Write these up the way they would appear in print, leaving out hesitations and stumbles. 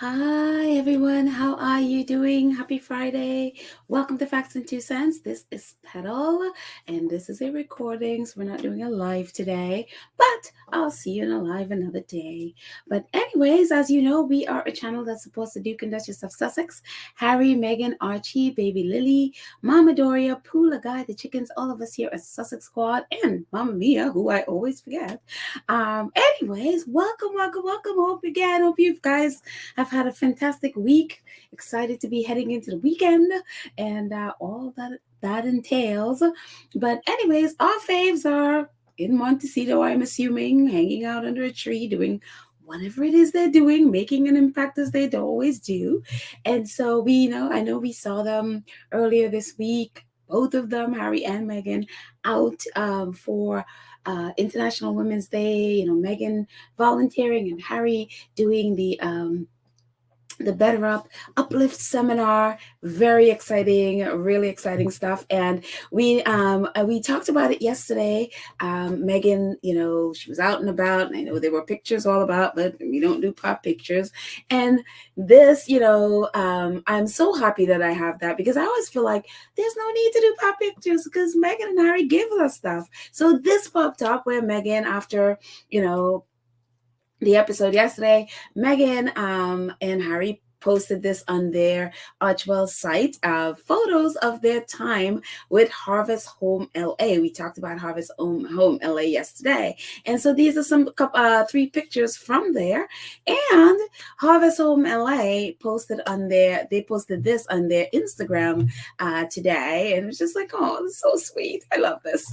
Hi everyone, how are you doing? Happy Friday. Welcome to Facts and Two Cents. This is Petal and this is a recording, so we're not doing a live today, but I'll see you in a live another day. But anyways, as you know, we are a channel that supports the Duke and Duchess of Sussex, Harry, Meghan, Archie, Baby Lily, Mama Doria, Pooh, Guy, the chickens, all of us here at Sussex Squad, and Mama Mia, who I always forget. Anyways, welcome. Hope you guys I've had a fantastic week. Excited to be heading into the weekend and all that entails. But anyways, our faves are in Montecito, I'm assuming, hanging out under a tree, doing whatever it is they're doing, making an impact as they always do. And so I know we saw them earlier this week, both of them, Harry and Meghan, out for International Women's Day. Meghan volunteering and Harry doing the BetterUp Uplift Seminar. Very exciting, really exciting stuff. And we talked about it yesterday. Meghan, she was out and about, and I know there were pictures all about, but we don't do pop pictures. And this, I'm so happy that I have that, because I always feel like there's no need to do pop pictures because Meghan and Harry give us stuff. So this popped up where Meghan, after, the episode yesterday, Meghan and Harry posted this on their Archwell site, photos of their time with Harvest Home LA. We talked about Harvest Home LA yesterday. And so these are some 3 pictures from there. And Harvest Home LA posted this on their Instagram today. And it was just like, oh, it's so sweet. I love this.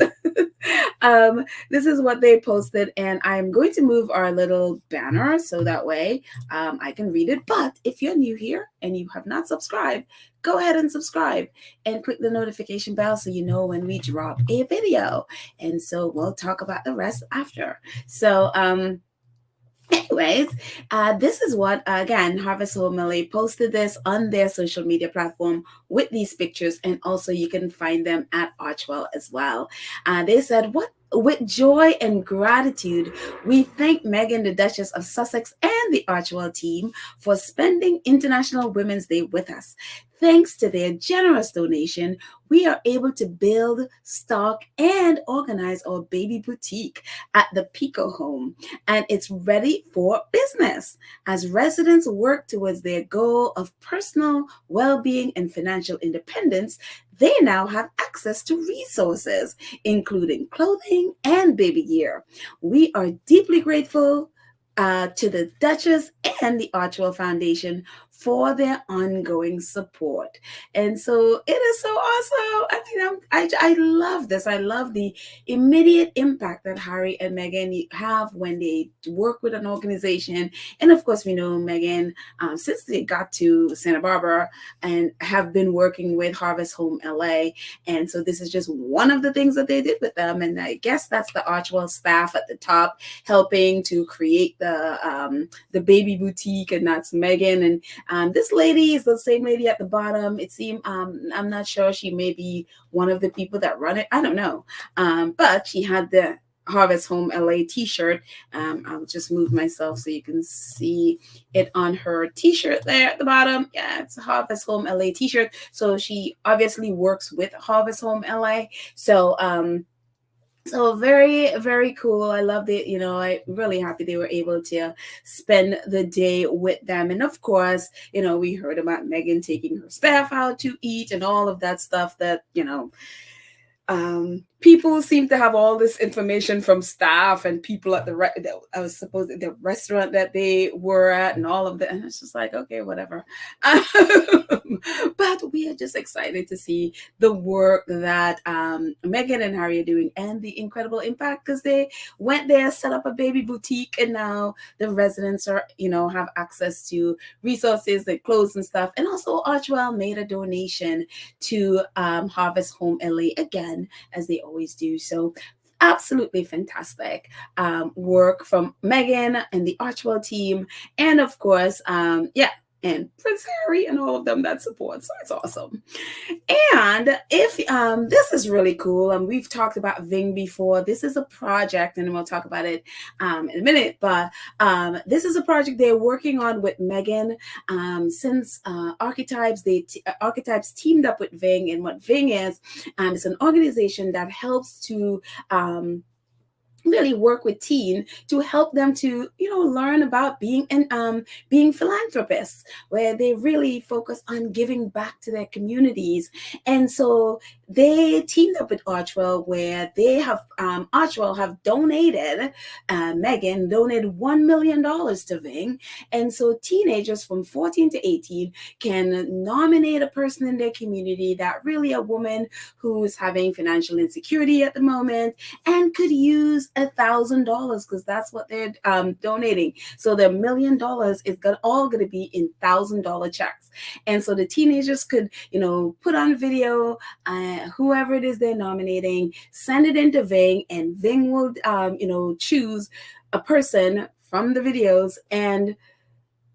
This is what they posted, and I'm going to move our little banner so that way I can read it. But if you're new here and you have not subscribed, go ahead and subscribe and click the notification bell so you know when we drop a video. And so we'll talk about the rest after. So anyways, this is what, again, Harvest Home LA posted this on their social media platform with these pictures, and also you can find them at Archwell as well. They said, with joy and gratitude, we thank Meghan, the Duchess of Sussex, and the Archwell team for spending International Women's Day with us. Thanks to their generous donation, we are able to build, stock, and organize our baby boutique at the Pico home, and it's ready for business. As residents work towards their goal of personal well-being and financial independence, they now have access to resources, including clothing and baby gear. We are deeply grateful to the Duchess and the Archwell Foundation for their ongoing support. And so it is so awesome. I love this. I love the immediate impact that Harry and Meghan have when they work with an organization. And of course, we know Meghan, since they got to Santa Barbara, and have been working with Harvest Home LA. And so this is just one of the things that they did with them. And I guess that's the Archwell staff at the top helping to create the baby boutique, and that's Meghan. And this lady is the same lady at the bottom. It seemed, I'm not sure, she may be one of the people that run it. I don't know. But she had the Harvest Home LA t-shirt. I'll just move myself so you can see it on her t-shirt there at the bottom. Yeah, it's a Harvest Home LA t-shirt. So she obviously works with Harvest Home LA. So very, very cool. I loved it. I'm really happy they were able to spend the day with them. And of course, we heard about Meghan taking her staff out to eat and all of that stuff that, people seem to have all this information from staff and people at the restaurant that they were at and all of that. And it's just like, okay, whatever. But we are just excited to see the work that Meghan and Harry are doing and the incredible impact, because they went there, set up a baby boutique, and now the residents are, have access to resources like clothes and stuff. And also Archwell made a donation to Harvest Home LA again, as they always do. So absolutely fantastic work from Meghan and the Archwell team. And of course, and Prince Harry and all of them that support. So it's awesome. And if this is really cool, and we've talked about Ving before. This is a project, and we'll talk about it in a minute. But this is a project they're working on with Meghan. Since Archetypes teamed up with Ving, and what Ving is, it's an organization that helps to really work with teen to help them to learn about being philanthropists, where they really focus on giving back to their communities. And so they teamed up with Archwell, where they have Archwell have donated Meghan donated $1 million to Ving. And so teenagers from 14 to 18 can nominate a person in their community, that really a woman who's having financial insecurity at the moment and could use $1,000, because that's what they're donating. So the $1 million is all going to be in $1,000 checks. And so the teenagers could, put on video, whoever it is they're nominating, send it into Ving, and Ving will, choose a person from the videos and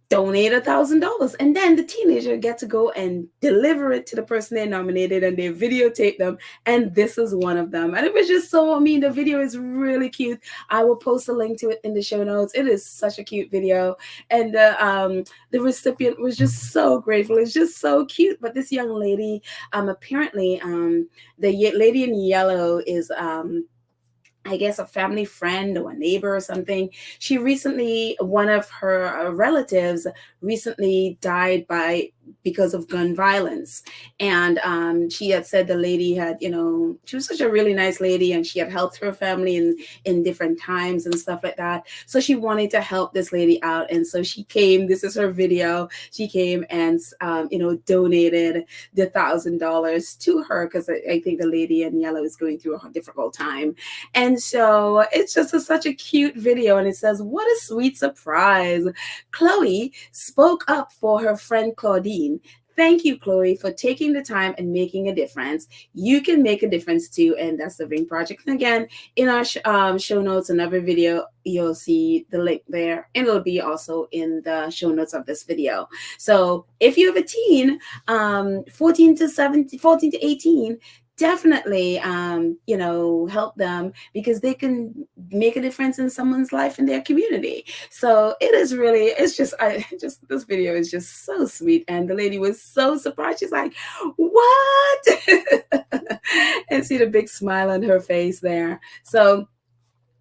donate $1,000, and then the teenager gets to go and deliver it to the person they nominated, and they videotape them, and this is one of them. And it was just so, the video is really cute. I will post a link to it in the show notes. It is such a cute video, and the recipient was just so grateful. It's just so cute. But this young lady, apparently the lady in yellow is I guess a family friend or a neighbor or something. One of her relatives recently died because of gun violence. And she had said the lady had, she was such a really nice lady, and she had helped her family in different times and stuff like that. So she wanted to help this lady out. And so she came, this is her video. She came and, donated the $1,000 to her, because I think the lady in yellow is going through a difficult time. And so it's just such a cute video. And it says, "What a sweet surprise. Chloe spoke up for her friend Claudine. Thank you, Chloe, for taking the time and making a difference. You can make a difference too." And that's the Ving Project. And again, in our show notes, another video, you'll see the link there, and it'll be also in the show notes of this video. So if you have a teen, 14 to 18, definitely, help them, because they can make a difference in someone's life in their community. So this video is just so sweet. And the lady was so surprised. She's like, "What?" And see the big smile on her face there. So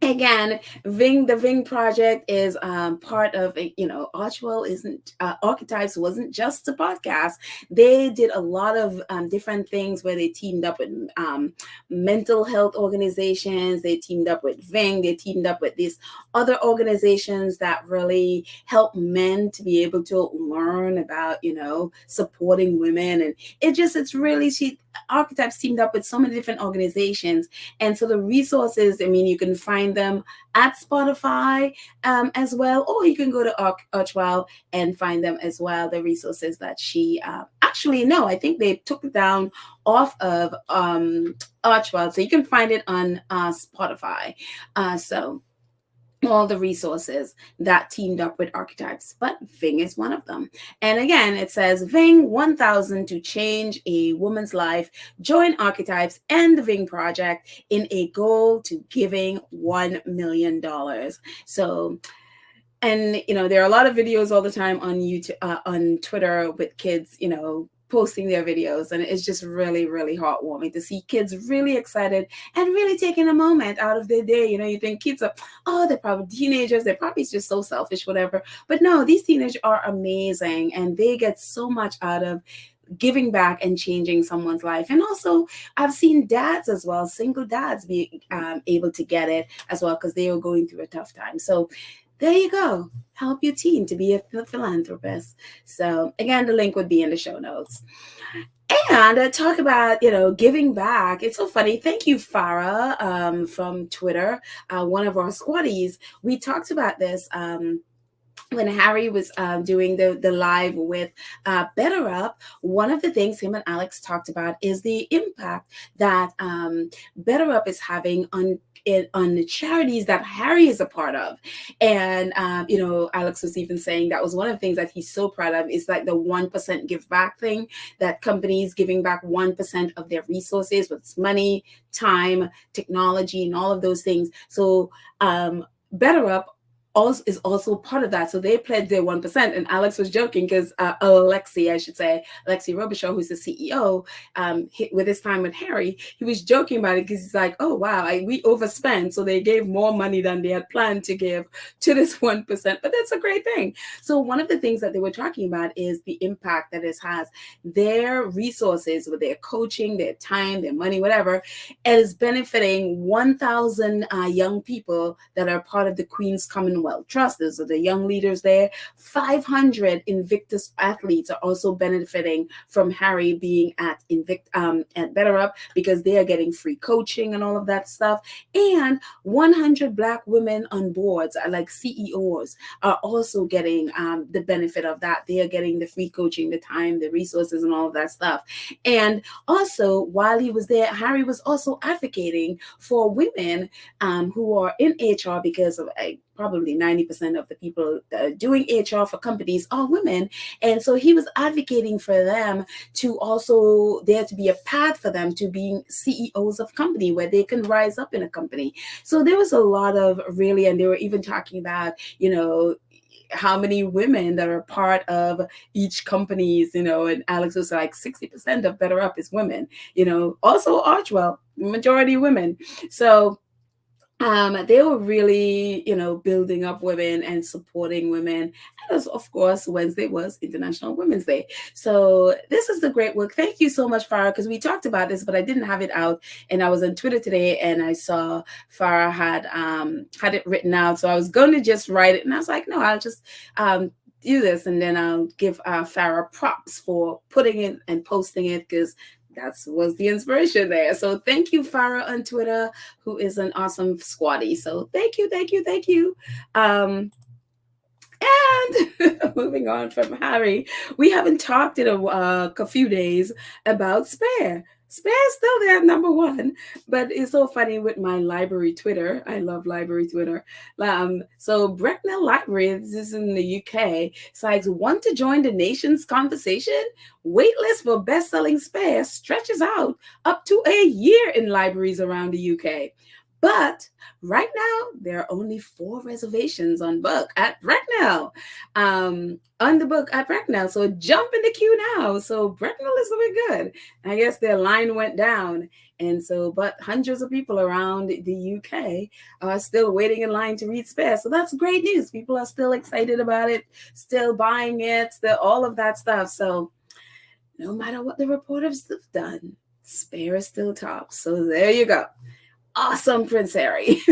again, the Ving Project is part of, Archetypes wasn't just a podcast. They did a lot of different things where they teamed up with mental health organizations. They teamed up with Ving. They teamed up with these other organizations that really help men to be able to learn about, supporting women. And Archetypes teamed up with so many different organizations. And so the resources, you can find them at Spotify as well, or you can go to Archwell and find them as well. The resources that she I think they took it down off of Archwell, so you can find it on Spotify. So all the resources that teamed up with Archetypes, but Ving is one of them. And again, it says Ving 1000 to change a woman's life. Join Archetypes and the Ving Project in a goal to giving $1 million. So, and there are a lot of videos all the time on YouTube, on Twitter, with kids, posting their videos, and it's just really, really heartwarming to see kids really excited and really taking a moment out of their day. You think kids they're probably teenagers, they're probably just so selfish, whatever. But no, these teenagers are amazing, and they get so much out of giving back and changing someone's life. And also, I've seen dads as well, single dads, be able to get it as well, because they were going through a tough time. So there you go. Help your teen to be a philanthropist. So again, the link would be in the show notes. And talk about, giving back. It's so funny. Thank you, Farah, from Twitter, one of our squaddies. We talked about this when Harry was doing the live with BetterUp, one of the things him and Alex talked about is the impact that BetterUp is having on the charities that Harry is a part of. And Alex was even saying that was one of the things that he's so proud of, is like the 1% give back thing, that companies giving back 1% of their resources, with money, time, technology, and all of those things. So BetterUp also is also part of that. So they pledged their 1%. And Alex was joking because Alexi Robichaud, who's the CEO, with his time with Harry, he was joking about it because he's like, oh, wow, we overspent. So they gave more money than they had planned to give to this 1%. But that's a great thing. So one of the things that they were talking about is the impact that it has. Their resources, with their coaching, their time, their money, whatever, is benefiting 1,000 young people that are part of the Queen's Commonwealth Trust. Those are the young leaders there. 500 Invictus athletes are also benefiting from Harry being at BetterUp, because they are getting free coaching and all of that stuff. And 100 Black women on boards, like CEOs, are also getting the benefit of that. They are getting the free coaching, the time, the resources, and all of that stuff. And also, while he was there, Harry was also advocating for women who are in HR, because of probably 90% of the people that are doing HR for companies are women. And so he was advocating for them to also, there to be a path for them to being CEOs of company, where they can rise up in a company. So there was a lot of really, and they were even talking about, how many women that are part of each companies, and Alex was like 60% of BetterUp is women, also Archwell, majority women. So they were really, building up women and supporting women. And as, of course, Wednesday was International Women's Day. So this is the great work. Thank you so much, Farah, because we talked about this, but I didn't have it out. And I was on Twitter today and I saw Farah had it written out. So I was going to just write it. And I was like, no, I'll just do this. And then I'll give Farah props for putting it and posting it, because that was the inspiration there. So thank you, Farah on Twitter, who is an awesome squatty. So thank you. And moving on from Harry, we haven't talked in a few days about Spare. Spare's still there, number one, but it's so funny with my library Twitter. I love library Twitter. So Bracknell Library, this is in the UK, cites want to join the nation's conversation. Waitlist for best-selling Spare stretches out up to a year in libraries around the UK. But right now, there are only 4 reservations on book at Bracknell. On the book at Bracknell. So jump in the queue now. So Bracknell is looking good. I guess their line went down. And so, but hundreds of people around the UK are still waiting in line to read Spare. So that's great news. People are still excited about it, still buying it, still all of that stuff. So no matter what the reporters have done, Spare is still top. So there you go. Awesome, Prince Harry.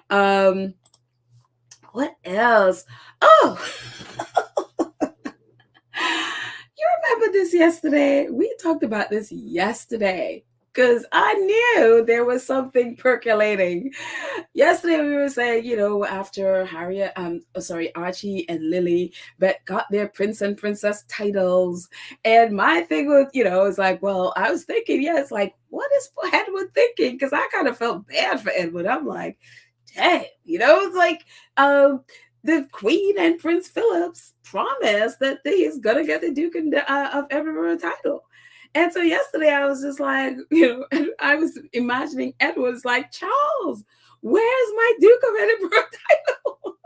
What else? Oh, you remember this yesterday? We talked about this yesterday, because I knew there was something percolating. Yesterday we were saying, after Archie and Lily got their prince and princess titles, and my thing was, it's like, well, I was thinking, it's like, what is Edward thinking? Because I kind of felt bad for Edward. I'm like, dang, it's like, the Queen and Prince Philip's promised that he's gonna get the Duke of Edinburgh title. And so yesterday I was just like, I was imagining Edward's like, Charles, where's my Duke of Edinburgh title?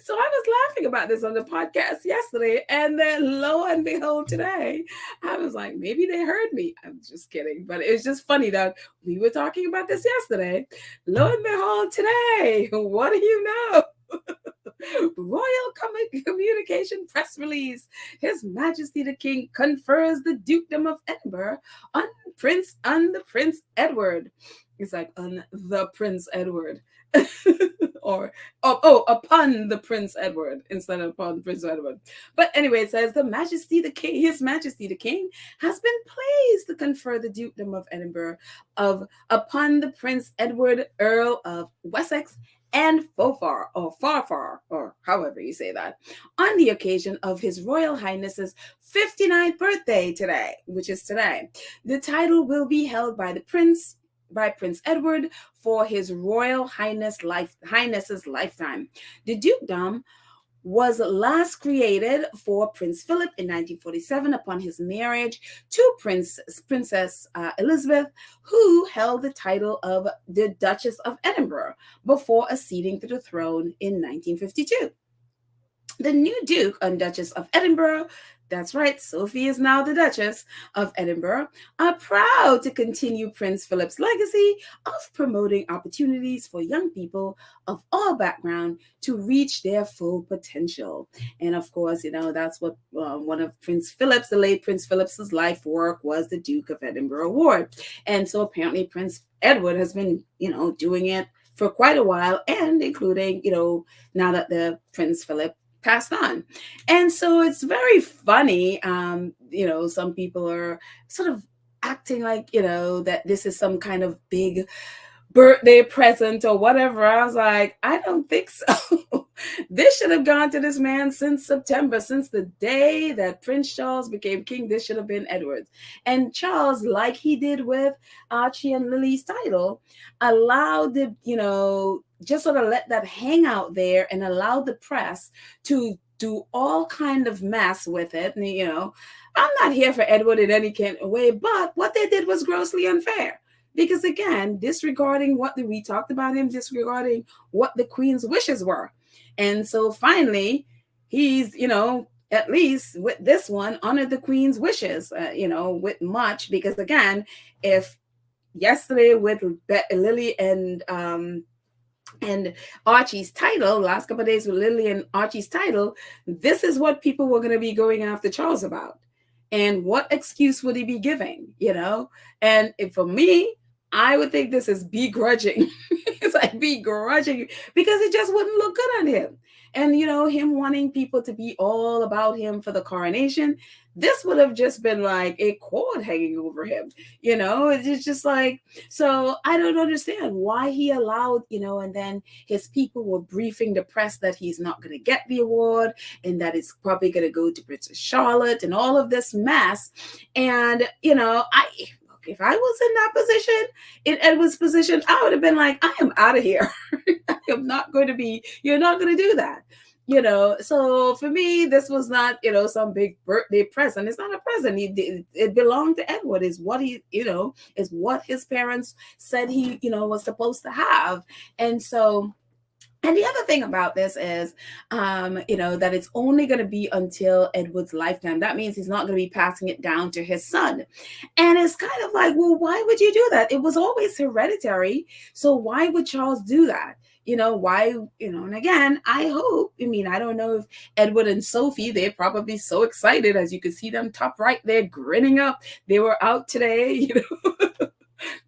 So I was laughing about this on the podcast yesterday, and then lo and behold, today, I was like, maybe they heard me. I'm just kidding. But it's just funny that we were talking about this yesterday. Lo and behold, today, what do you know? Royal Communication press release. His Majesty the King confers the Dukedom of Edinburgh on the Prince Edward. It's like on the Prince Edward. Or upon the Prince Edward instead of upon Prince Edward. But anyway, it says His Majesty the King has been pleased to confer the Dukedom of Edinburgh upon the Prince Edward, Earl of Wessex and Fofar, or Farfar, or however you say that, on the occasion of His Royal Highness's 59th birthday today, which is today. The title will be held by Prince Edward for His Royal Highness's lifetime. The dukedom was last created for Prince Philip in 1947 upon his marriage to Princess Elizabeth, who held the title of the Duchess of Edinburgh before acceding to the throne in 1952. The new Duke and Duchess of Edinburgh, that's right, Sophie is now the Duchess of Edinburgh, are proud to continue Prince Philip's legacy of promoting opportunities for young people of all backgrounds to reach their full potential. And of course, that's what one of the late Prince Philip's life work was, the Duke of Edinburgh Award. And so apparently Prince Edward has been, doing it for quite a while, and including, now that the Prince Philip passed on. And so it's very funny. Some people are sort of acting like, that this is some kind of big birthday present or whatever. I was like, I don't think so. This should have gone to this man since September, since the day that Prince Charles became king. This should have been Edward's. And Charles, like he did with Archie and Lily's title, allowed the, just sort of let that hang out there and allowed the press to do all kind of mess with it. And, I'm not here for Edward in any kind of way, but what they did was grossly unfair. Because again, disregarding we talked about him, disregarding what the Queen's wishes were. And so finally, he's, at least with this one, honored the Queen's wishes, with much. Because again, if yesterday with Lily and Archie's title, last couple of days with Lily and Archie's title, this is what people were going to be going after Charles about. And what excuse would he be giving, And for me, I would think this is begrudging. It's like begrudging because it just wouldn't look good on him. And, him wanting people to be all about him for the coronation, this would have just been like a cord hanging over him. It's just like, so I don't understand why he allowed, and then his people were briefing the press that he's not going to get the award and that it's probably going to go to Princess Charlotte and all of this mess. And, if I was in that position, in Edward's position, I would have been like, I am out of here. You're not going to do that. So for me, this was not, some big birthday present. It's not a present. It belonged to Edward, is what is what his parents said he, was supposed to have. And so, and the other thing about this is, that it's only going to be until Edward's lifetime. That means he's not going to be passing it down to his son. And it's kind of like, well, why would you do that? It was always hereditary. So why would Charles do that? Why, and again, I hope, I don't know if Edward and Sophie, they're probably so excited, as you can see them top right there grinning up. They were out today,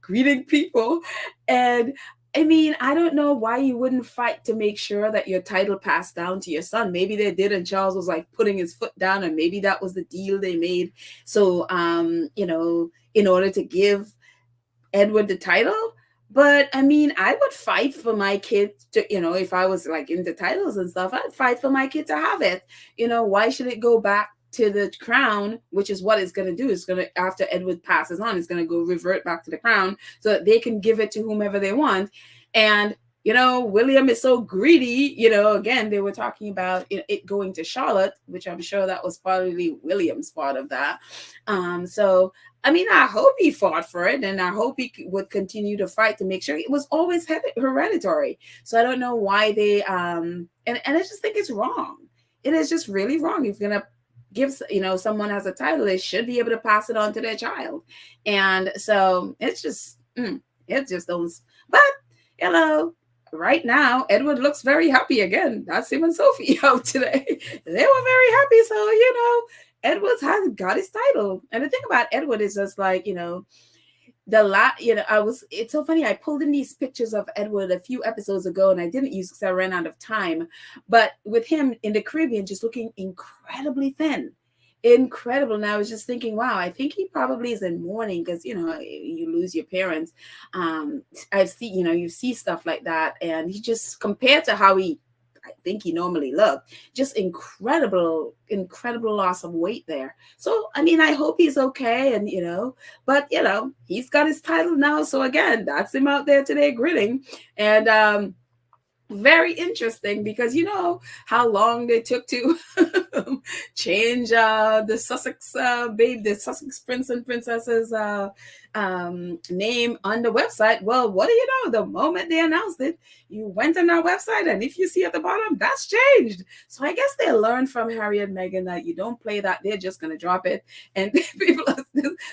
greeting people. And I don't know why you wouldn't fight to make sure that your title passed down to your son. Maybe they did, and Charles was like putting his foot down, and maybe that was the deal they made. So, in order to give Edward the title. But I would fight for my kid to, if I was like into titles and stuff, I'd fight for my kid to have it. Why should it go back to the crown, which is what it's going to do. It's going to, after Edward passes on, it's going to go revert back to the crown so that they can give it to whomever they want. And, William is so greedy, again, they were talking about it going to Charlotte, which I'm sure that was probably William's part of that. So, I hope he fought for it, and I hope he would continue to fight to make sure it was always hereditary. So I don't know why they, and I just think it's wrong. It is just really wrong. If you're going to give, someone has a title, they should be able to pass it on to their child. And so it's just, it just don't, but, right now, Edward looks very happy again. That's him and Sophie out today. They were very happy. So, Edward's got his title. And the thing about Edward is just like, it's so funny. I pulled in these pictures of Edward a few episodes ago, and I didn't use because I ran out of time. But with him in the Caribbean, just looking incredibly thin. incredible. And I was just thinking, wow, I think he probably is in mourning because, you lose your parents. Um, I've seen, you see stuff like that. And he just, compared to how I think he normally looked, just incredible, incredible loss of weight there. So, I mean, I hope he's okay. And, but, he's got his title now. So again, that's him out there today grinning. And, very interesting because you know how long they took to change the Sussex the Sussex prince and princess's name on the website. Well, what do you know? The moment they announced it, you went on our website, and if you see at the bottom, that's changed. So I guess they learned from Harry and Meghan that you don't play that; they're just gonna drop it, and people are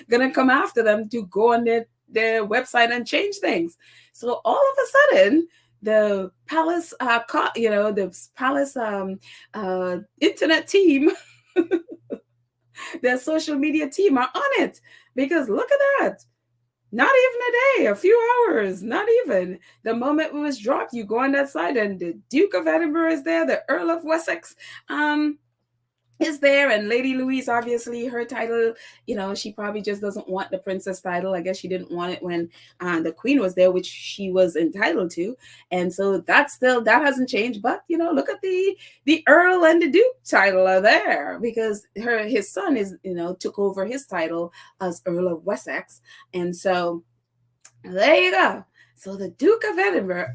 gonna come after them to go on their website and change things. So all of a sudden the palace the palace internet team, their social media team are on it, because look at that, not even a day, a few hours, not even. The moment it was dropped, you go on that site and the Duke of Edinburgh is there, the Earl of Wessex is there, and Lady Louise, obviously her title, she probably just doesn't want the princess title. I guess she didn't want it when the queen was there, which she was entitled to, and so that hasn't changed. But look at the Earl and the Duke title are there, because his son is took over his title as Earl of Wessex, and so there you go. So the Duke of Edinburgh,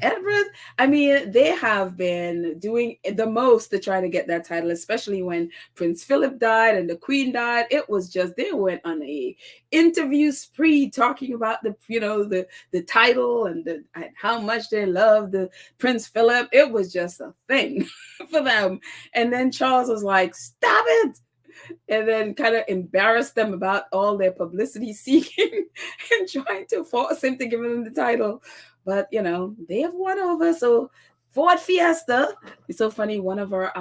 I mean, they have been doing the most to try to get that title, especially when Prince Philip died and the Queen died. It was just, they went on a interview spree talking about the title and how much they love the Prince Philip. It was just a thing for them. And then Charles was like, "Stop it." And then kind of embarrassed them about all their publicity seeking and trying to force him to give them the title. But they have won over. So Ford Fiesta. It's so funny. One of our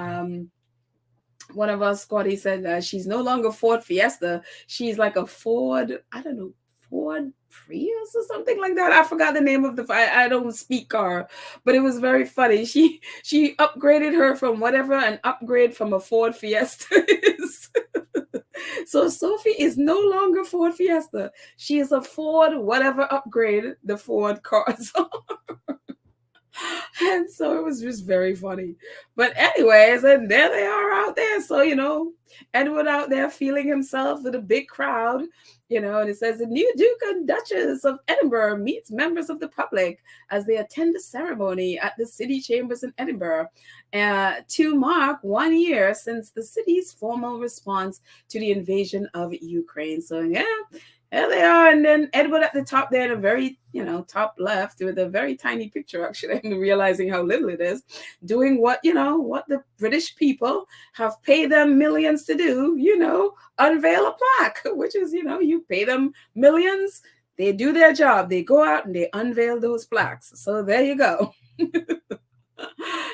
squaddies said she's no longer Ford Fiesta. She's like a Ford, I don't know, Ford Prius or something like that. I forgot the name of I don't speak car, but it was very funny. She upgraded her from whatever an upgrade from a Ford Fiesta is. So Sophie is no longer Ford Fiesta. She is a Ford whatever upgrade the Ford cars are. And so it was just very funny. But anyways, and there they are out there. So, Edward out there feeling himself with a big crowd, and it says the new Duke and Duchess of Edinburgh meets members of the public as they attend the ceremony at the city chambers in Edinburgh to mark 1 year since the city's formal response to the invasion of Ukraine. So, yeah. There they are, and then Edward at the top there, the very, top left, with a very tiny picture, actually, I'm realizing how little it is, doing what the British people have paid them millions to do, unveil a plaque, which is, you pay them millions, they do their job, they go out and they unveil those plaques. So there you go.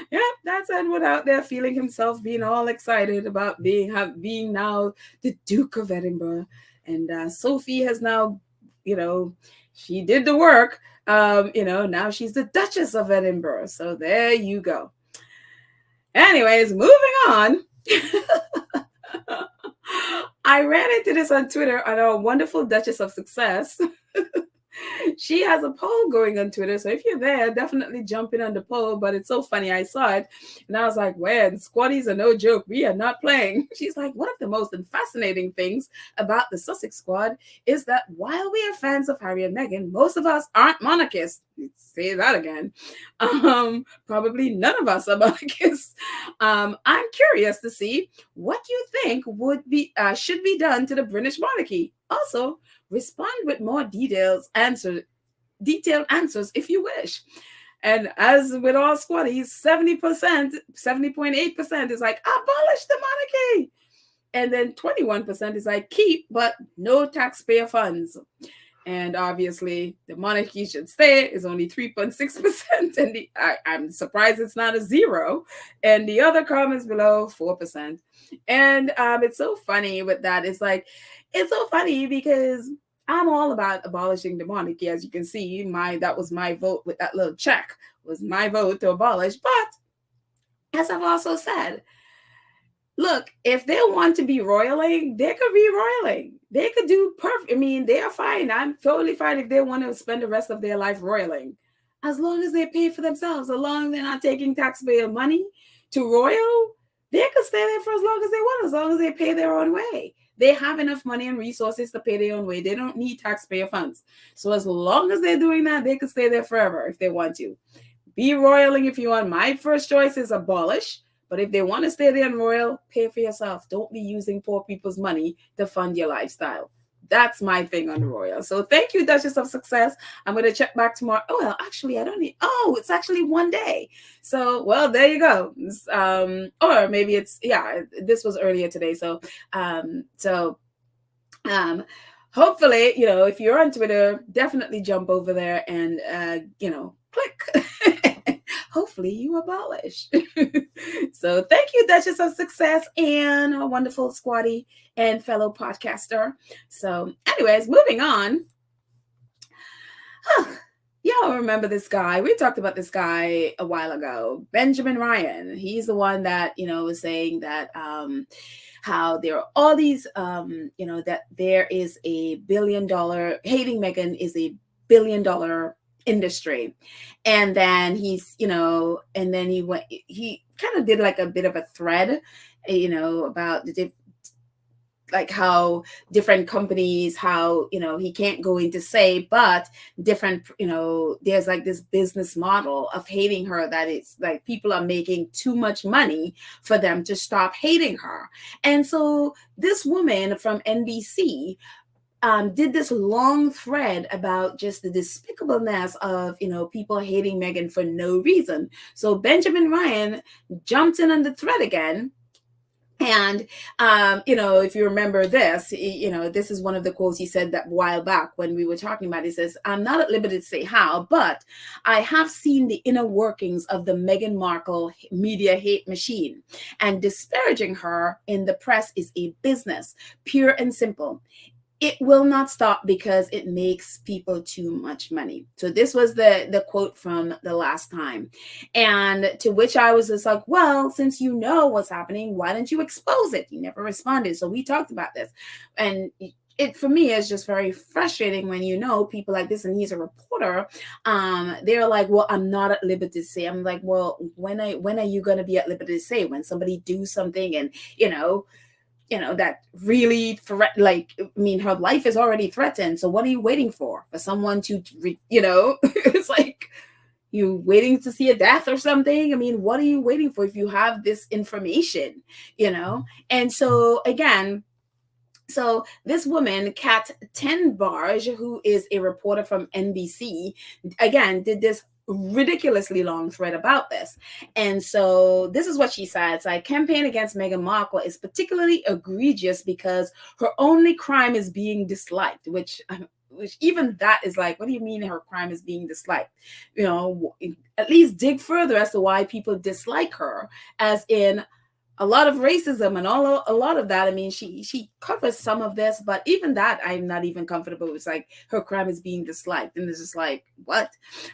Yeah, that's Edward out there feeling himself, being all excited about being now the Duke of Edinburgh. And Sophie has now, she did the work. Now she's the Duchess of Edinburgh. So there you go. Anyways, moving on. I ran into this on Twitter on our wonderful Duchess of Success. She has a poll going on Twitter. So if you're there, definitely jump in on the poll. But it's so funny. I saw it and I was like, well, squaddies are no joke. We are not playing. She's like, one of the most fascinating things about the Sussex squad is that while we are fans of Harry and Meghan, most of us aren't monarchists. Say that again. Probably none of us are monarchists. I'm curious to see what you think should be done to the British monarchy. Also, respond with more detailed answers if you wish. And as with all squaddies, 70%, 70.8% is like, abolish the monarchy. And then 21% is like, keep, but no taxpayer funds. And obviously, the monarchy should stay is only 3.6%. And I'm surprised it's not a 0. And the other comments below, 4%. And it's so funny with that. It's so funny because I'm all about abolishing the monarchy. As you can see, that was my vote with that little check, was my vote to abolish. But as I've also said, look, if they want to be royaling, they could be royaling. They could do perfect. I mean, they are fine. I'm totally fine if they want to spend the rest of their life royaling. As long as they pay for themselves, as long as they're not taking taxpayer money to royal, they could stay there for as long as they want, as long as they pay their own way. They have enough money and resources to pay their own way. They don't need taxpayer funds. So as long as they're doing that, they could stay there forever if they want to. Be royaling if you want. My first choice is abolish. But if they want to stay there and royal, pay for yourself. Don't be using poor people's money to fund your lifestyle. That's my thing on the royal. So thank you, Duchess of Success. I'm going to check back tomorrow. Oh, well, actually, I don't need. Oh, it's actually one day. So, well, there you go. Or maybe it's, yeah, this was earlier today. So, hopefully, if you're on Twitter, definitely jump over there and, click. Hopefully you abolish. So thank you, Duchess of Success, and a wonderful squatty and fellow podcaster. So anyways, moving on. Y'all remember this guy? We talked about this guy a while ago, Benjamin Ryan. He's the one that, was saying that how there are all these, that there is a $1 billion, hating Meghan is a $1 billion industry. And then he kind of did like a bit of a thread, about like how different companies, how, he can't go into say, but different, there's like this business model of hating her that it's like people are making too much money for them to stop hating her. And so this woman from NBC did this long thread about just the despicableness of, people hating Meghan for no reason. So Benjamin Ryan jumped in on the thread again. And, if you remember this, this is one of the quotes he said that while back when we were talking about it. He says, I'm not at liberty to say how, but I have seen the inner workings of the Meghan Markle media hate machine, and disparaging her in the press is a business, pure and simple. It will not stop because it makes people too much money. So this was the quote from the last time. And to which I was just like, well, since you know what's happening, why don't you expose it? He never responded. So we talked about this. And it, for me, is just very frustrating when people like this, and he's a reporter. They're like, well, I'm not at liberty to say. I'm like, well, when are you going to be at liberty to say? When somebody do something and, that really her life is already threatened. So what are you waiting for someone to, it's like you waiting to see a death or something. I mean, what are you waiting for if you have this information, And so again, so this woman, Kat Tenbarge, who is a reporter from NBC, again, did this ridiculously long thread about this. And so this is what she said. It's like, campaign against Meghan Markle is particularly egregious because her only crime is being disliked, which even that is like, what do you mean her crime is being disliked? At least dig further as to why people dislike her, as in a lot of racism and a lot of that. I mean, she covers some of this, but even that I'm not even comfortable with. It's like her crime is being disliked, and it's just like, what?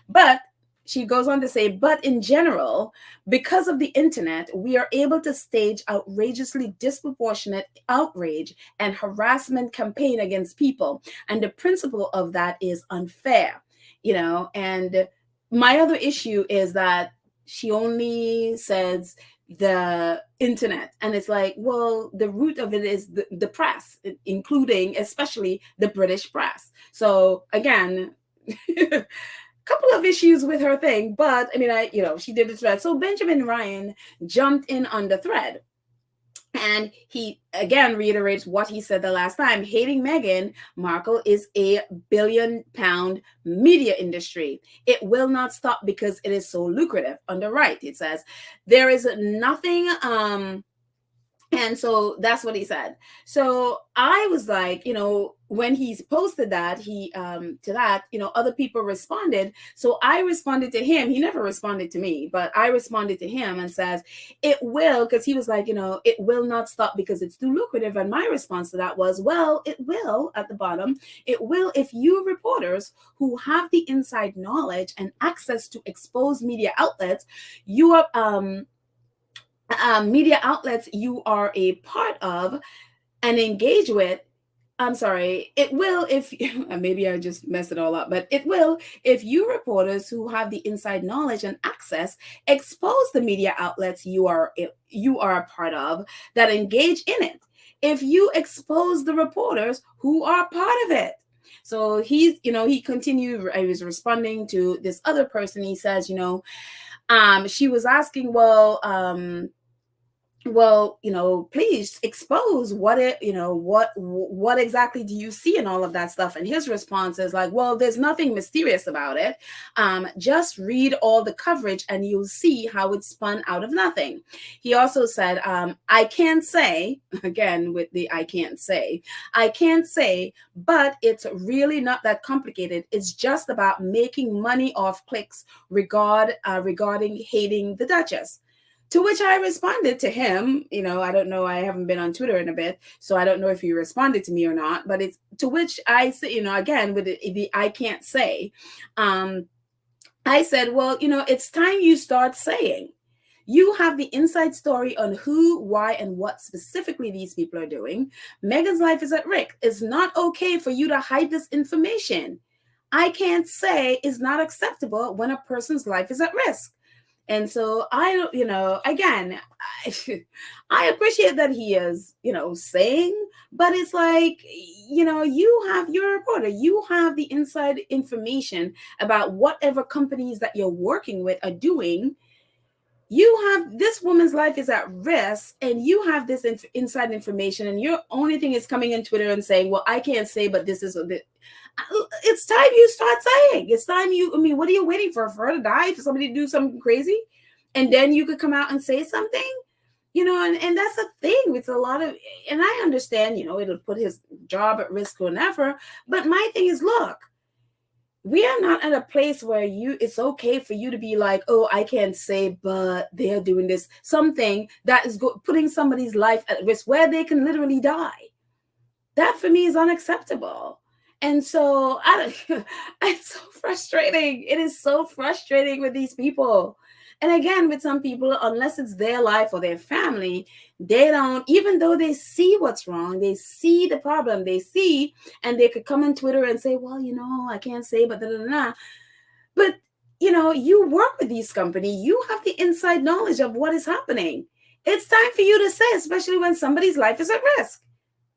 But she goes on to say, but in general, because of the internet, we are able to stage outrageously disproportionate outrage and harassment campaign against people. And the principle of that is unfair, and my other issue is that she only says the internet, and it's like, well, the root of it is the press, including especially the British press. So again, couple of issues with her thing, but I mean, she did the thread. So Benjamin Ryan jumped in on the thread, and he again reiterates what he said the last time. Hating Meghan Markle is a £1 billion media industry. It will not stop because it is so lucrative. On the right, it says there is nothing and so that's what he said. So I was like, when he's posted that, he to that, other people responded. So I responded to him. He never responded to me, but I responded to him and says, it will, because he was like, it will not stop because it's too lucrative. And my response to that was, well, it will at the bottom. It will if you reporters who have the inside knowledge and access to exposed media outlets, you are media outlets you are a part of and engage with. I'm sorry, it will if maybe I just messed it all up, but it will if you reporters who have the inside knowledge and access expose the media outlets you are a part of that engage in it. If you expose the reporters who are part of it. So he continued. I was responding to this other person. He says, she was asking, well, please expose what exactly do you see in all of that stuff. And his response is like, well, there's nothing mysterious about it. Just read all the coverage and you'll see how it's spun out of nothing. He also said, I can't say, again with the I can't say, but it's really not that complicated. It's just about making money off clicks regarding hating the Duchess. To which I responded to him. I don't know. I haven't been on Twitter in a bit, so I don't know if he responded to me or not. But it's to which I say, again, with the I can't say, I said, well, it's time you start saying. You have the inside story on who, why, and what specifically these people are doing. Meghan's life is at risk. It's not okay for you to hide this information. I can't say is not acceptable when a person's life is at risk. And so again, I appreciate that he is, saying, but it's like, you're a reporter, you have the inside information about whatever companies that you're working with are doing. You have this woman's life is at risk, and you have this inside information, and your only thing is coming in Twitter and saying, well, I can't say, but this is it's time you start saying. It's time what are you waiting for her to die, for somebody to do something crazy? And then you could come out and say something, and that's a thing with a lot of, and I understand, it'll put his job at risk or whatever. But my thing is, look, we are not at a place where it's okay for you to be like, oh, I can't say, but they're doing this, something that is putting somebody's life at risk where they can literally die. That for me is unacceptable. And so it's so frustrating. It is so frustrating with these people. And again, with some people, unless it's their life or their family, they don't, even though they see what's wrong, they see the problem, and they could come on Twitter and say, well, I can't say, but da-da-da-da. But, you work with these companies, you have the inside knowledge of what is happening. It's time for you to say, especially when somebody's life is at risk.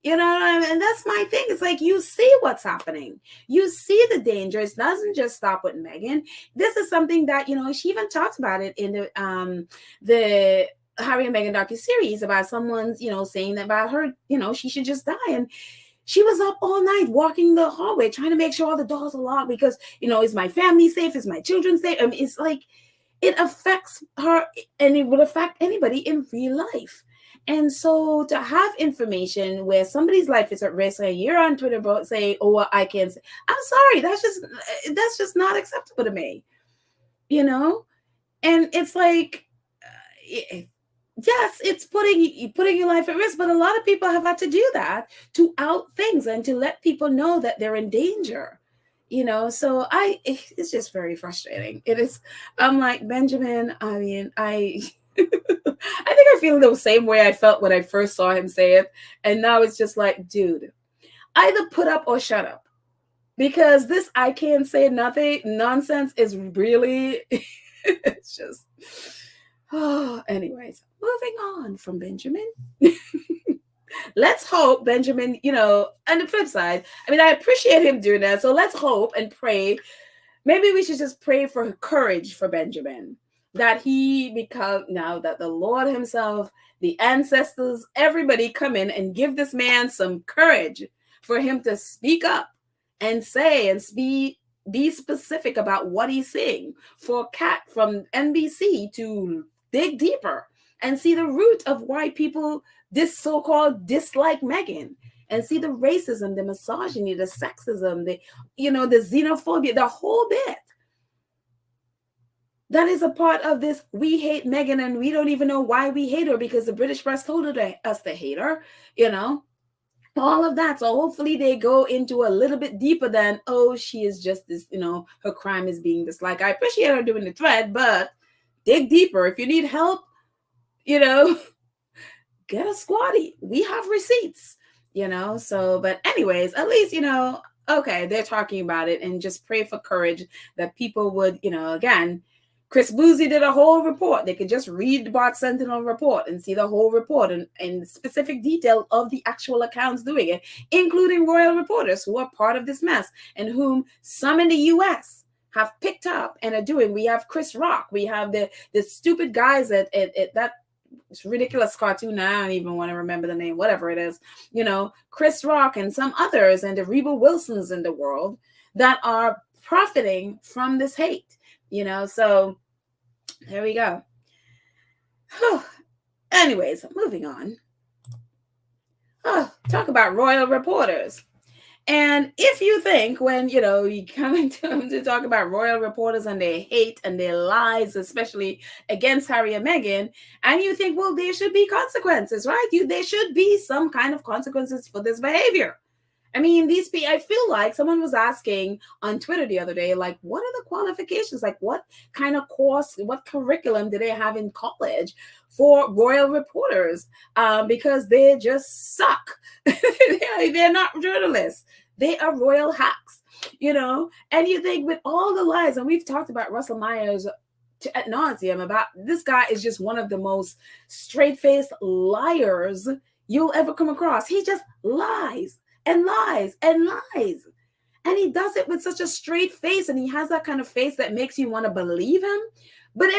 And that's my thing. It's like, you see what's happening. You see the danger. It doesn't just stop with Meghan. This is something that, she even talks about it in the Harry and Meghan docu-series about someone's, saying about her, she should just die. And she was up all night walking the hallway, trying to make sure all the doors are locked because, is my family safe? Is my children safe? I mean, it's like, it affects her, and it would affect anybody in real life. And so to have information where somebody's life is at risk, and you're on Twitter saying, oh, well, I can't say, I'm sorry, that's just not acceptable to me, And it's like, yes, it's putting your life at risk, but a lot of people have had to do that to out things and to let people know that they're in danger. So it's just very frustrating. It is. I'm like, Benjamin, I mean, I think I feel the same way I felt when I first saw him say it. And now it's just like, dude, either put up or shut up. Because this I can't say nothing nonsense is really, it's just, anyways, moving on from Benjamin. Let's hope Benjamin, on the flip side, I mean, I appreciate him doing that. So let's hope and pray. Maybe we should just pray for courage for Benjamin, that now that the Lord himself, the ancestors, everybody come in and give this man some courage for him to speak up and say and be specific about what he's seeing, for Kat from NBC to dig deeper and see the root of why people so-called dislike Meghan, and see the racism, the misogyny, the sexism, the xenophobia, the whole bit. That is a part of this. We hate Meghan and we don't even know why we hate her, because the British press told us to hate her, all of that. So hopefully they go into a little bit deeper than, oh, she is just this, her crime is being disliked. I appreciate her doing the thread, but dig deeper. If you need help, you know, get a squatty. We have receipts, So, but anyways, at least, okay, they're talking about it, and just pray for courage that people would, again, Chris Boozy did a whole report. They could just read the Bot Sentinel report and see the whole report and specific detail of the actual accounts doing it, including royal reporters who are part of this mess and whom some in the US have picked up and are doing. We have Chris Rock. We have the stupid guys at that it's ridiculous cartoon. I don't even want to remember the name, whatever it is, Chris Rock and some others and the Reba Wilsons in the world that are profiting from this hate, so there we go. Anyways, moving on. Talk about royal reporters. And if you think when, you come into to talk about royal reporters and their hate and their lies, especially against Harry and Meghan, and you think, well, there should be consequences, right? There should be some kind of consequences for this behavior. I mean, these people, I feel like someone was asking on Twitter the other day, like, what are the qualifications? Like, what kind of course, what curriculum do they have in college for royal reporters? Because they just suck. They're not journalists. They are royal hacks, And you think with all the lies, and we've talked about Russell Myers ad nauseum about this guy is just one of the most straight-faced liars you'll ever come across. He just lies and lies and lies. And he does it with such a straight face, and he has that kind of face that makes you want to believe him. But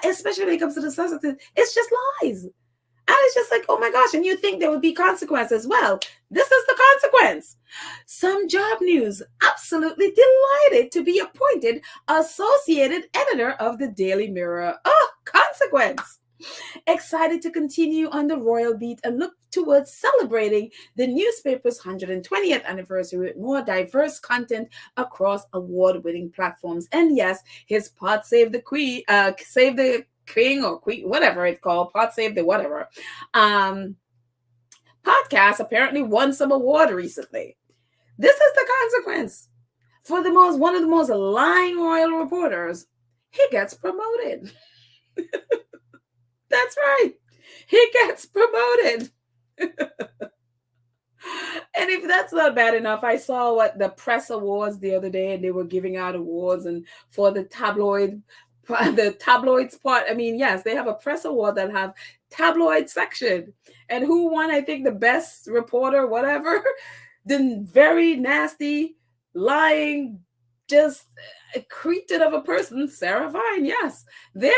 especially when it comes to the substance, it's just lies. And it's just like, oh my gosh, and you think there would be consequences. Well, this is the consequence. Some job news. Absolutely delighted to be appointed associated editor of the Daily Mirror. Oh, consequence. Excited to continue on the royal beat and look towards celebrating the newspaper's 120th anniversary with more diverse content across award-winning platforms. And yes, his Pod Save the Queen, Save the King or Queen, whatever it's called, Pod Save the whatever, podcast apparently won some award recently. This is the consequence. For one of the most lying royal reporters, he gets promoted. That's right. He gets promoted. And if that's not bad enough, I saw what the press awards the other day, and they were giving out awards, and for the tabloids part. I mean, yes, they have a press award that have tabloid section, and who won? I think the best reporter, whatever. The very nasty, lying, just created of a person, Sarah Vine. Yes, they're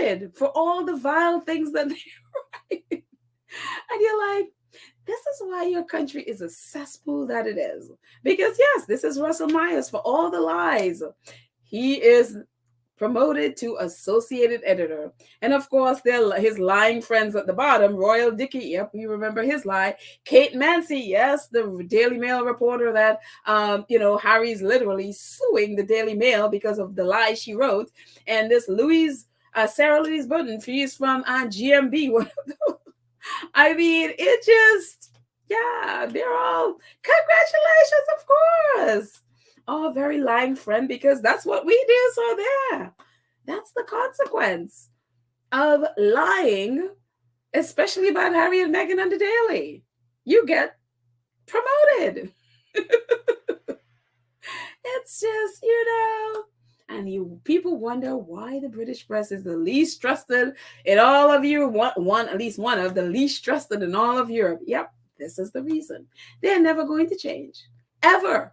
awarded for all the vile things that they write. And you're like, this is why your country is a cesspool that it is. Because yes, this is Russell Myers for all the lies. He is promoted to associated editor. And of course, his lying friends at the bottom, Royal Dickey, yep, you remember his lie. Kate Mancy, yes, the Daily Mail reporter that, Harry's literally suing the Daily Mail because of the lies she wrote. And this Sarah Louise Burton, she's from GMB. I mean, it just, yeah, they're all, congratulations, of course. Oh, very lying friend, because that's what we do. So there, that's the consequence of lying, especially about Harry and Meghan on the Daily. You get promoted. It's just, and people wonder why the British press is the least trusted in all of Europe. At least one of the least trusted in all of Europe. Yep, this is the reason. They're never going to change, ever.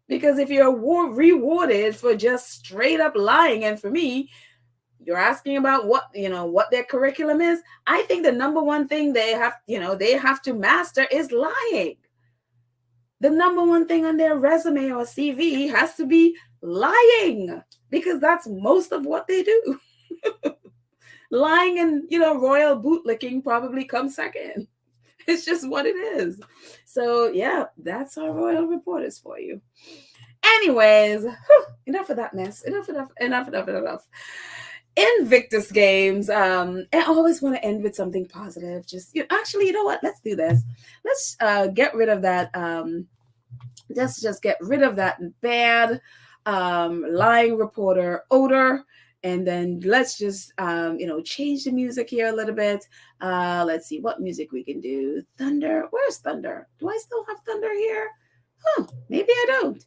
Because if you're rewarded for just straight up lying, and for me, you're asking about what their curriculum is. I think the number one thing they have to master is lying. The number one thing on their resume or CV has to be lying, because that's most of what they do. Lying and, royal bootlicking probably comes second. It's just what it is. So yeah, that's our royal reporters for you. Anyways, enough of that mess. Enough. Invictus Games. I always want to end with something positive. Just actually, you know what? Let's do this. Let's get rid of that. Let's just get rid of that bad lying reporter odor And then let's just, change the music here a little bit. Let's see what music we can do. Thunder. Where's Thunder? Do I still have Thunder here? Oh, maybe I don't.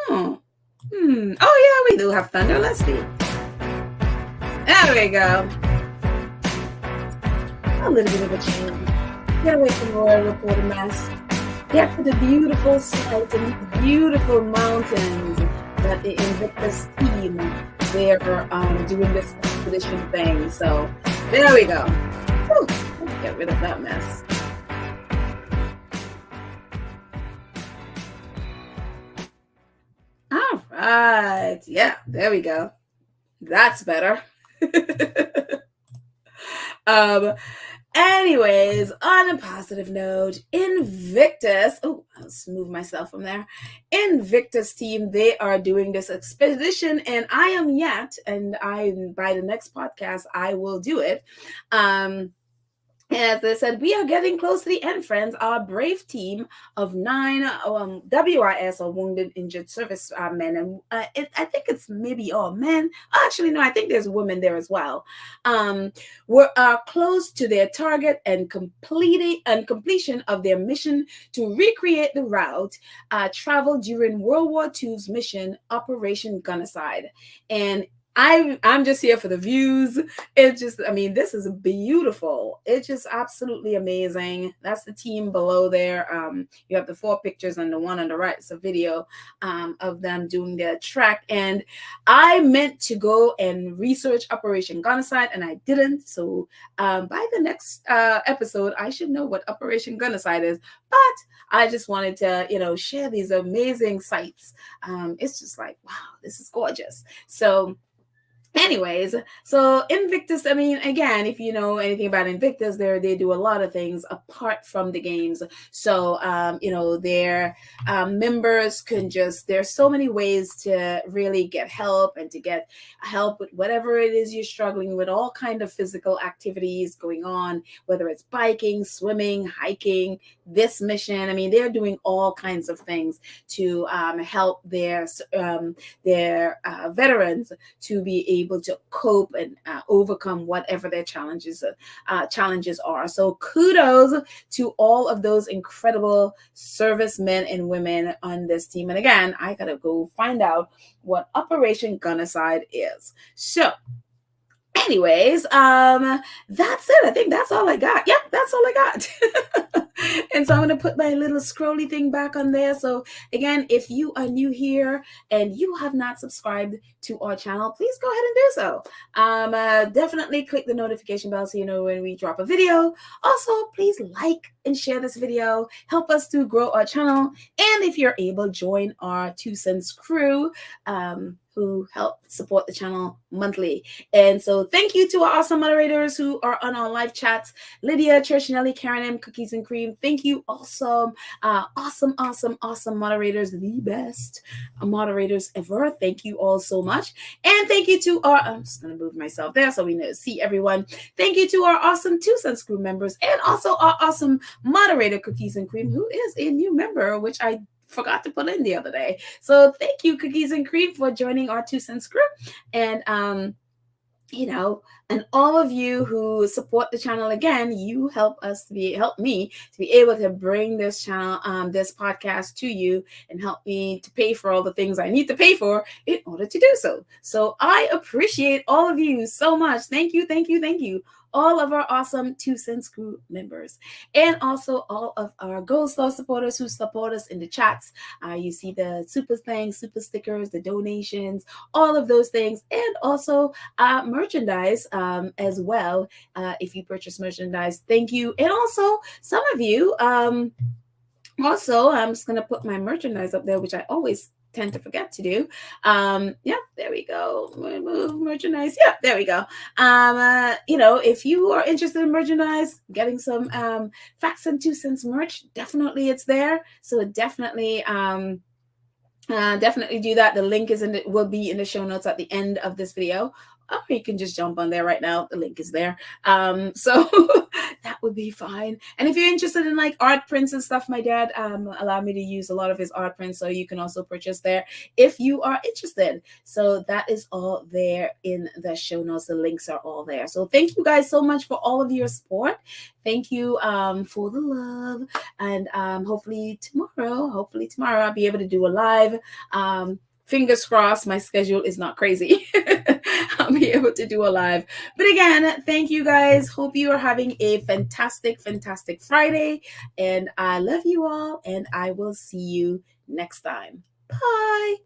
Oh, Oh, yeah, we do have Thunder. Let's see. There we go. A little bit of a change. Get away from Royal Reporter mess. Get to the beautiful sights and the beautiful mountains that the Invictus team, they're doing this expedition thing. So there we go. Whew, let's get rid of that mess. All right. Yeah, there we go. That's better. Anyways, on a positive note, Invictus, I'll move myself from there. Invictus team, they are doing this expedition, and I am yet, and by the next podcast, I will do it. As I said, we are getting close to the end, friends. Our brave team of 9 WIS, or Wounded Injured Service men, and I think it's maybe all men. Actually, no, I think there's women there as well. We're close to their target and completion of their mission to recreate the route traveled during World War II's mission, Operation Gunnicide. And I'm just here for the views. This is beautiful. It's just absolutely amazing. That's the team below there. You have the 4 pictures, and the one on the right is a video of them doing their trek. And I meant to go and research Operation Gunnicide, and I didn't. So by the next episode, I should know what Operation Gunnicide is. But I just wanted to, share these amazing sights. It's just like, wow, this is gorgeous. So anyways, so Invictus, again, if you know anything about Invictus, they do a lot of things apart from the games. So, their members can there's so many ways to really get help and to get help with whatever it is you're struggling with, all kind of physical activities going on, whether it's biking, swimming, hiking, this mission. They're doing all kinds of things to help their veterans to be able to cope and overcome whatever their challenges are. So kudos to all of those incredible servicemen and women on this team. And again, I gotta go find out what Operation Gunnicide is. So anyways, that's it. I think that's all I got. Yep, that's all I got. And so I'm going to put my little scrolly thing back on there. So again, if you are new here and you have not subscribed to our channel, please go ahead and do so. Definitely click the notification bell so you know when we drop a video. Also, please like and share this video. Help us to grow our channel. And if you're able, join our 2 Cents crew, who help support the channel monthly. And so thank you to our awesome moderators who are on our live chats. Lydia, Church Nelly, Karen M, Cookies and Cream. Thank you also. Awesome moderators, the best moderators ever. Thank you all so much. And thank you to I'm just going to move myself there so we know see everyone. Thank you to our awesome 2 Cents crew members, and also our awesome moderator, Cookies and Cream, who is a new member, which I forgot to put in the other day. So thank you, Cookies and Cream, for joining our 2 Cents group. And and all of you who support the channel, again, you help me to be able to bring this channel, this podcast to you, and help me to pay for all the things I need to pay for in order to do so. So I appreciate all of you so much. Thank you. All of our awesome 2 Cents crew members, and also all of our Gold Star supporters who support us in the chats. You see the super things, super stickers, the donations, all of those things, and also merchandise as well. If you purchase merchandise, thank you. And also some of you, also, I'm just going to put my merchandise up there, which I always tend to forget to do. There we go. Move merchandise. Yeah, there we go. If you are interested in merchandise, getting some Facts and 2 Cents merch, definitely it's there. So definitely do that. The link will be in the show notes at the end of this video. or you can just jump on there right now. The link is there. So that would be fine. And if you're interested in like art prints and stuff, my dad allowed me to use a lot of his art prints, so you can also purchase there if you are interested. So that is all there in the show notes. The links are all there. So thank you guys so much for all of your support. Thank you for the love. And hopefully tomorrow I'll be able to do a live. Fingers crossed my schedule is not crazy. I'll be able to do a live. But again, thank you guys. Hope you are having a fantastic Friday. And I love you all. And I will see you next time. Bye.